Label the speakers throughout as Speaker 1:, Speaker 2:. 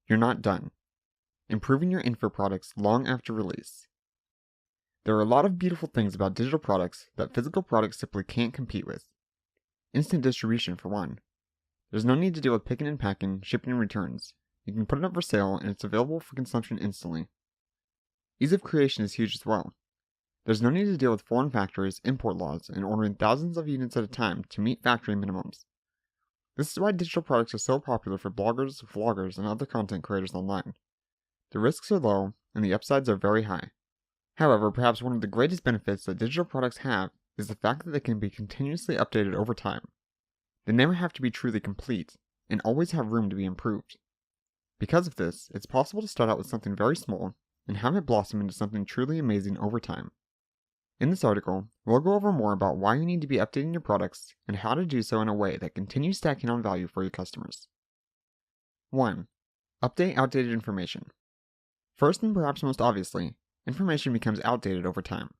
Speaker 1: You're not done. Improving your info products long after release. There are a lot of beautiful things about digital products that physical products simply can't compete with. Instant distribution, for one. There's no need to deal with picking and packing, shipping and returns. You can put it up for sale and it's available for consumption instantly. Ease of creation is huge as well. There's no need to deal with foreign factories, import laws, and ordering thousands of units at a time to meet factory minimums. This is why digital products are so popular for bloggers, vloggers, and other content creators online. The risks are low, and the upsides are very high. However, perhaps one of the greatest benefits that digital products have is the fact that they can be continuously updated over time. They never have to be truly complete, and always have room to be improved. Because of this, it's possible to start out with something very small, and have it blossom into something truly amazing over time. In this article, we'll go over more about why you need to be updating your products, and how to do so in a way that continues stacking on value for your customers. 1. Update outdated information. First and perhaps most obviously, information becomes outdated over time.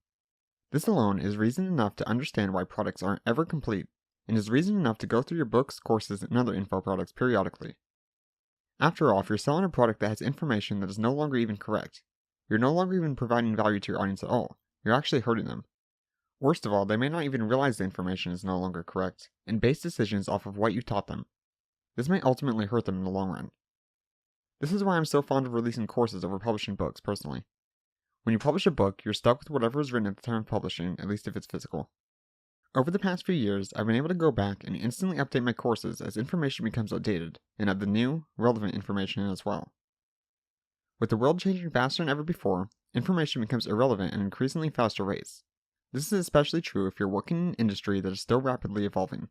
Speaker 1: This alone is reason enough to understand why products aren't ever complete, and is reason enough to go through your books, courses, and other info products periodically. After all, if you're selling a product that has information that is no longer even correct, you're no longer even providing value to your audience at all, you're actually hurting them. Worst of all, they may not even realize the information is no longer correct, and base decisions off of what you taught them. This may ultimately hurt them in the long run. This is why I'm so fond of releasing courses over publishing books, personally. When you publish a book, you're stuck with whatever is written at the time of publishing, at least if it's physical. Over the past few years, I've been able to go back and instantly update my courses as information becomes outdated, and add the new, relevant information in as well. With the world changing faster than ever before, information becomes irrelevant at increasingly faster rates. This is especially true if you're working in an industry that is still rapidly evolving.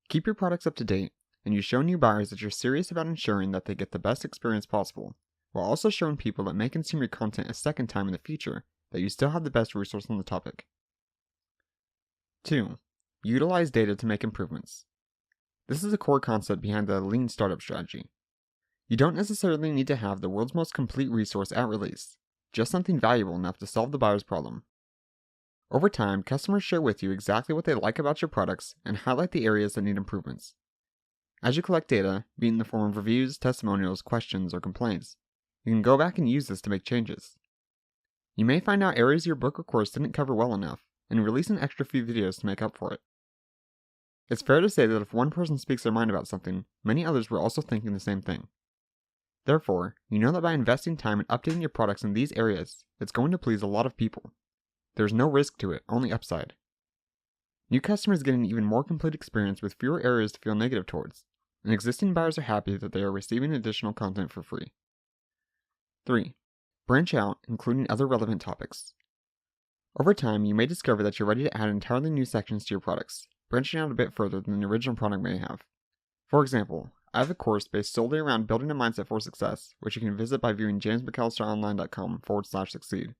Speaker 1: Keep your products up to date, and you show new buyers that you're serious about ensuring that they get the best experience possible, while also showing people that may consume your content a second time in the future that you still have the best resource on the topic. 2. Utilize data to make improvements. This is a core concept behind the lean startup strategy. You don't necessarily need to have the world's most complete resource at release, just something valuable enough to solve the buyer's problem. Over time, customers share with you exactly what they like about your products and highlight the areas that need improvements. As you collect data, be it in the form of reviews, testimonials, questions, or complaints, you can go back and use this to make changes. You may find out areas your book or course didn't cover well enough, and release an extra few videos to make up for it. It's fair to say that if one person speaks their mind about something, many others were also thinking the same thing. Therefore, you know that by investing time in updating your products in these areas, it's going to please a lot of people. There's no risk to it, only upside. New customers get an even more complete experience with fewer areas to feel negative towards, and existing buyers are happy that they are receiving additional content for free. 3. Branch out, including other relevant topics. Over time, you may discover that you're ready to add entirely new sections to your products, branching out a bit further than the original product may have. For example, I have a course based solely around building a mindset for success, which you can visit by viewing jamesmcallisteronline.com/succeed.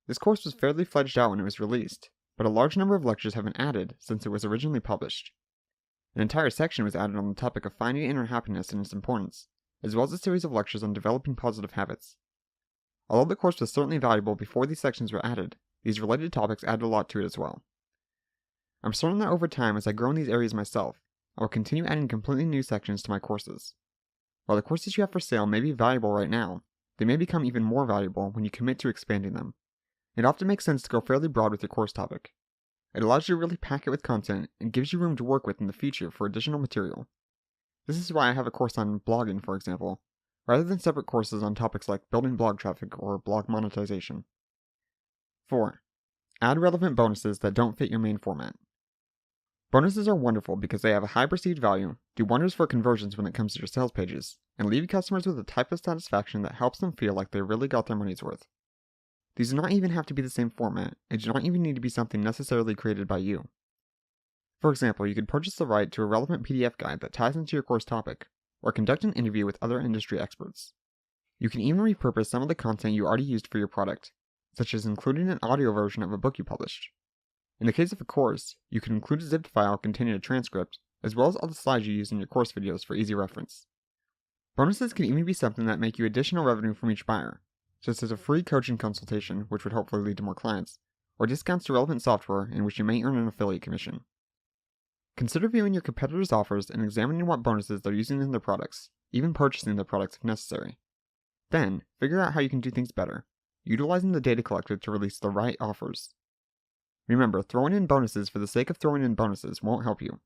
Speaker 1: This course was fairly fledged out when it was released, but a large number of lectures have been added since it was originally published. An entire section was added on the topic of finding inner happiness and its importance, as well as a series of lectures on developing positive habits. Although the course was certainly valuable before these sections were added, these related topics added a lot to it as well. I'm certain that over time, as I grow in these areas myself, I will continue adding completely new sections to my courses. While the courses you have for sale may be valuable right now, they may become even more valuable when you commit to expanding them. It often makes sense to go fairly broad with your course topic. It allows you to really pack it with content and gives you room to work with in the future for additional material. This is why I have a course on blogging, for example, rather than separate courses on topics like building blog traffic or blog monetization. 4. Add relevant bonuses that don't fit your main format. Bonuses are wonderful because they have a high perceived value, do wonders for conversions when it comes to your sales pages, and leave customers with a type of satisfaction that helps them feel like they really got their money's worth. These do not even have to be the same format, and do not even need to be something necessarily created by you. For example, you could purchase the right to a relevant PDF guide that ties into your course topic, or conduct an interview with other industry experts. You can even repurpose some of the content you already used for your product, such as including an audio version of a book you published. In the case of a course, you can include a zipped file containing a transcript, as well as all the slides you use in your course videos for easy reference. Bonuses can even be something that make you additional revenue from each buyer, such as a free coaching consultation, which would hopefully lead to more clients, or discounts to relevant software in which you may earn an affiliate commission. Consider viewing your competitors' offers and examining what bonuses they're using in their products, even purchasing the products if necessary. Then, figure out how you can do things better, utilizing the data collected to release the right offers. Remember, throwing in bonuses for the sake of throwing in bonuses won't help you.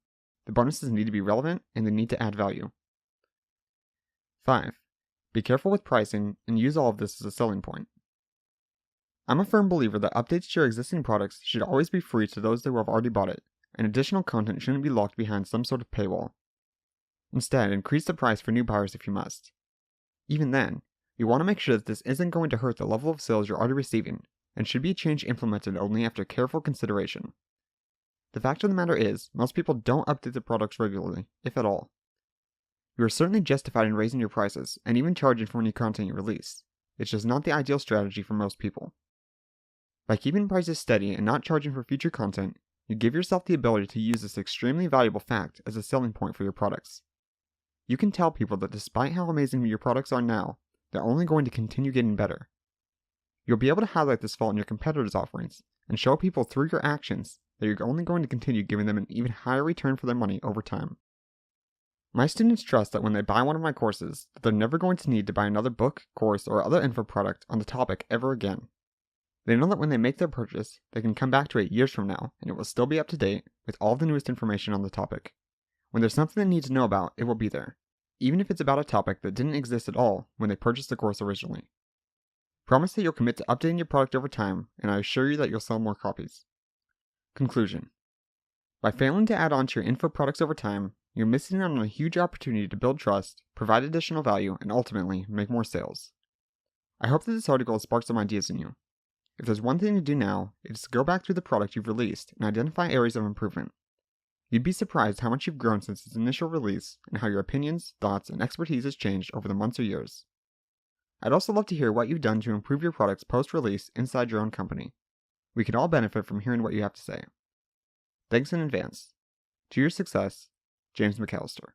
Speaker 1: The bonuses need to be relevant and they need to add value. 5. Be careful with pricing and use all of this as a selling point. I'm a firm believer that updates to your existing products should always be free to those who have already bought it, and additional content shouldn't be locked behind some sort of paywall. Instead, increase the price for new buyers if you must. Even then, you want to make sure that this isn't going to hurt the level of sales you're already receiving, and should be a change implemented only after careful consideration. The fact of the matter is, most people don't update their products regularly, if at all. You are certainly justified in raising your prices, and even charging for new content you release. It's just not the ideal strategy for most people. By keeping prices steady and not charging for future content, you give yourself the ability to use this extremely valuable fact as a selling point for your products. You can tell people that despite how amazing your products are now, they're only going to continue getting better. You'll be able to highlight this fault in your competitors' offerings, and show people through your actions that you're only going to continue giving them an even higher return for their money over time. My students trust that when they buy one of my courses, that they're never going to need to buy another book, course, or other info product on the topic ever again. They know that when they make their purchase, they can come back to it years from now, and it will still be up to date with all the newest information on the topic. When there's something they need to know about, it will be there, even if it's about a topic that didn't exist at all when they purchased the course originally. Promise that you'll commit to updating your product over time, and I assure you that you'll sell more copies. Conclusion. By failing to add on to your info products over time, you're missing out on a huge opportunity to build trust, provide additional value, and ultimately, make more sales. I hope that this article has sparked some ideas in you. If there's one thing to do now, it is to go back through the product you've released and identify areas of improvement. You'd be surprised how much you've grown since its initial release, and how your opinions, thoughts, and expertise has changed over the months or years. I'd also love to hear what you've done to improve your products post-release inside your own company. We could all benefit from hearing what you have to say. Thanks in advance. To your success, James McAllister.